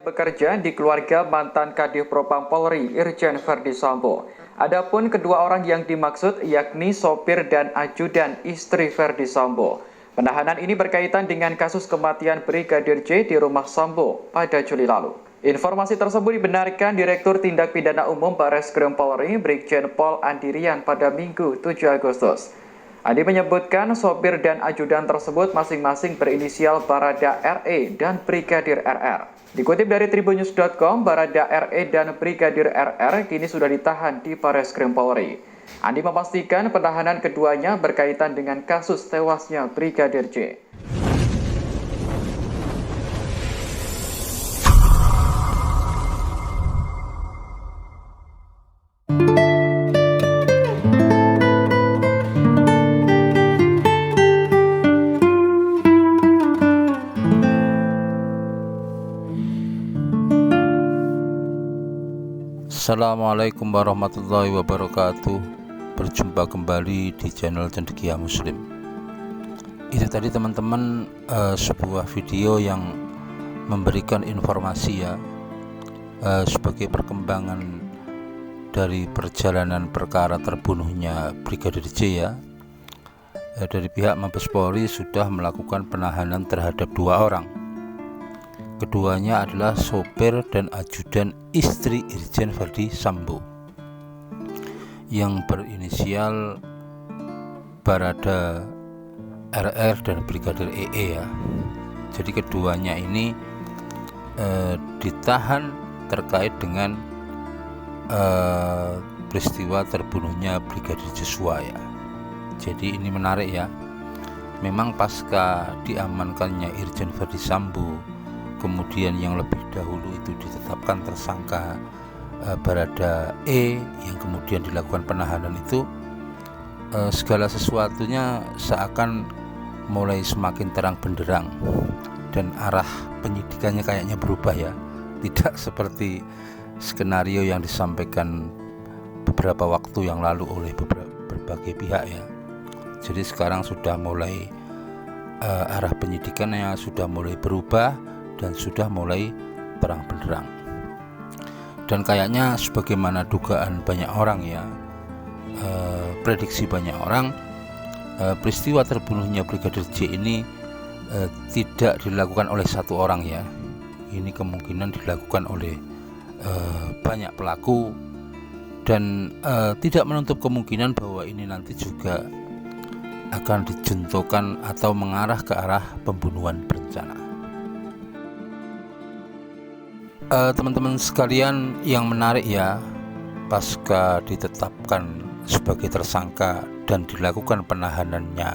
Bekerja di keluarga mantan Kadif Propam Polri Irjen Verdi Sambo. Adapun kedua orang yang dimaksud yakni sopir dan ajudan istri Verdi Sambo. Penahanan ini berkaitan dengan kasus kematian Brigadir J di rumah Sambo pada Juli lalu. Informasi tersebut dibenarkan Direktur Tindak Pidana Umum Barreskrim Polri Brigjen Pol Andirian pada Minggu 7 Agustus. Andi menyebutkan sopir dan ajudan tersebut masing-masing berinisial Barada RE dan Brigadir RR. Dikutip dari tribunnews.com, Barada RE dan Brigadir RR kini sudah ditahan di Barreskrim Polri. Andi memastikan penahanan keduanya berkaitan dengan kasus tewasnya Brigadir J. Assalamualaikum warahmatullahi wabarakatuh. Berjumpa kembali di channel Cendekia Muslim. Itu tadi teman-teman sebuah video yang memberikan informasi ya sebagai perkembangan dari perjalanan perkara terbunuhnya Brigadir J ya. Dari pihak Mabes Polri sudah melakukan penahanan terhadap dua orang. Keduanya adalah sopir dan ajudan istri Irjen Verdi Sambo yang berinisial Barada RR dan Brigadir EE ya. Jadi keduanya ini ditahan terkait dengan peristiwa terbunuhnya Brigadir Joshua ya. Jadi ini menarik ya. Memang pasca diamankannya Irjen Verdi Sambo, kemudian yang lebih dahulu itu ditetapkan tersangka Barada E yang kemudian dilakukan penahanan itu, segala sesuatunya seakan mulai semakin terang benderang dan arah penyidikannya kayaknya berubah ya, tidak seperti skenario yang disampaikan beberapa waktu yang lalu oleh berbagai pihak ya. Jadi sekarang sudah mulai arah penyidikannya sudah mulai berubah dan sudah mulai terang benderang. Dan kayaknya sebagaimana dugaan banyak orang ya, prediksi banyak orang, peristiwa terbunuhnya Brigadir J ini tidak dilakukan oleh satu orang ya. Ini kemungkinan dilakukan oleh banyak pelaku, dan tidak menutup kemungkinan bahwa ini nanti juga akan dijentuhkan atau mengarah ke arah pembunuhan berencana. Teman-teman sekalian, yang menarik ya, pasca ditetapkan sebagai tersangka dan dilakukan penahanannya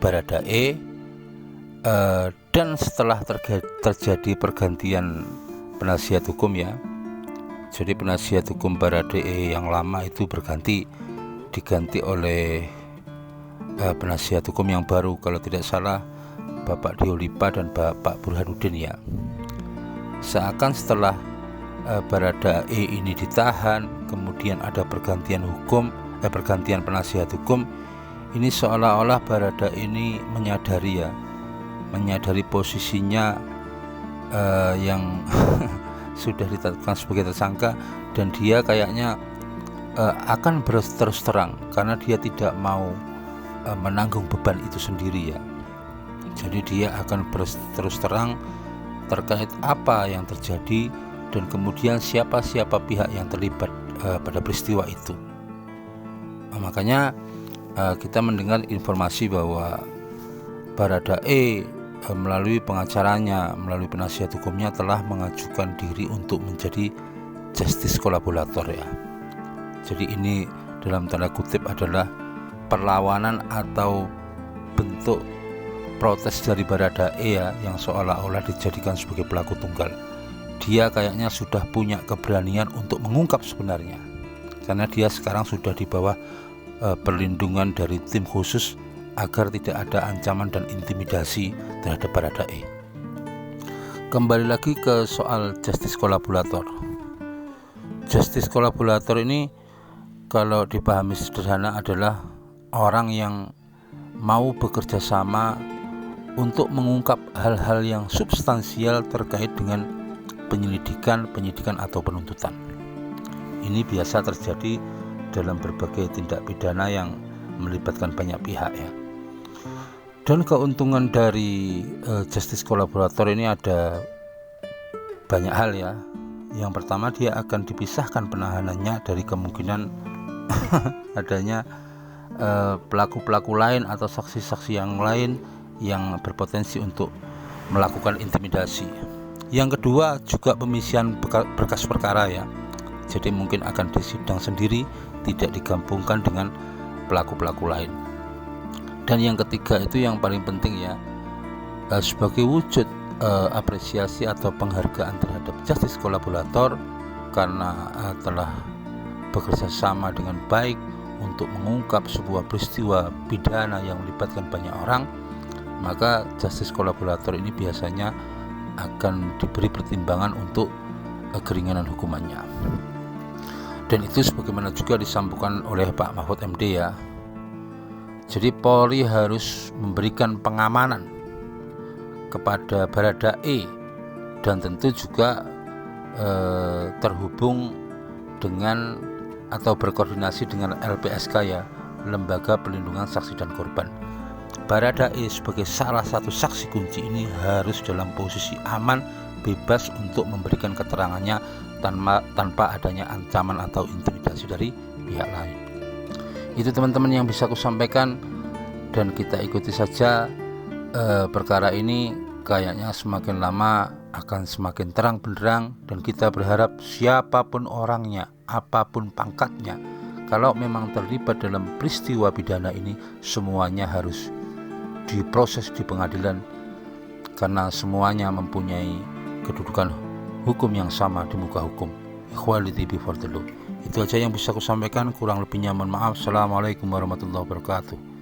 Barada E, dan setelah terjadi pergantian penasihat hukum ya. Jadi penasihat hukum Barada E yang lama itu diganti oleh penasihat hukum yang baru, kalau tidak salah Bapak Diolipa dan Bapak Burhanuddin ya. Seakan setelah Barada E ini ditahan, kemudian ada pergantian penasihat hukum, ini seolah-olah Barada ini menyadari posisinya yang sudah ditetapkan sebagai tersangka, dan dia kayaknya akan berterus terang karena dia tidak mau menanggung beban itu sendiri ya. Jadi dia akan berterus terang terkait apa yang terjadi dan kemudian siapa pihak yang terlibat pada peristiwa itu. Makanya kita mendengar informasi bahwa Barada E melalui pengacaranya, melalui penasihat hukumnya telah mengajukan diri untuk menjadi justice kolaborator ya. Jadi ini dalam tanda kutip adalah perlawanan atau bentuk protes dari Barada E ya, yang seolah-olah dijadikan sebagai pelaku tunggal. Dia kayaknya sudah punya keberanian untuk mengungkap sebenarnya, karena dia sekarang sudah di bawah perlindungan dari tim khusus agar tidak ada ancaman dan intimidasi terhadap Barada E. Kembali lagi ke soal justice kolaborator. Justice kolaborator ini kalau dipahami sederhana adalah orang yang mau bekerja sama untuk mengungkap hal-hal yang substansial terkait dengan penyelidikan, penyidikan atau penuntutan. Ini biasa terjadi dalam berbagai tindak pidana yang melibatkan banyak pihak ya. Dan keuntungan dari justice kolaborator ini ada banyak hal ya. Yang pertama, dia akan dipisahkan penahanannya dari kemungkinan adanya pelaku-pelaku lain atau saksi-saksi yang lain yang berpotensi untuk melakukan intimidasi. Yang kedua juga pemisihan berkas perkara ya. Jadi mungkin akan disidang sendiri, tidak digabungkan dengan pelaku-pelaku lain. Dan yang ketiga itu yang paling penting ya, sebagai wujud apresiasi atau penghargaan terhadap justice kolaborator karena telah bekerja sama dengan baik untuk mengungkap sebuah peristiwa pidana yang melibatkan banyak orang, maka justice kolaborator ini biasanya akan diberi pertimbangan untuk keringanan hukumannya. Dan itu sebagaimana juga disampaikan oleh Pak Mahfud MD ya. Jadi Polri harus memberikan pengamanan kepada Baradae dan tentu juga terhubung dengan atau berkoordinasi dengan LPSK ya, Lembaga Perlindungan Saksi dan Korban. Baradae sebagai salah satu saksi kunci ini harus dalam posisi aman, bebas untuk memberikan keterangannya tanpa adanya ancaman atau intimidasi dari pihak lain. Itu teman-teman yang bisa aku sampaikan, dan kita ikuti saja perkara ini. Kayaknya semakin lama akan semakin terang benderang, dan kita berharap siapapun orangnya, apapun pangkatnya, kalau memang terlibat dalam peristiwa pidana ini, semuanya harus diproses di pengadilan karena semuanya mempunyai kedudukan hukum yang sama di muka hukum. Equality before the law. Itu aja yang bisa aku sampaikan, kurang lebihnya mohon maaf. Assalamualaikum warahmatullahi wabarakatuh.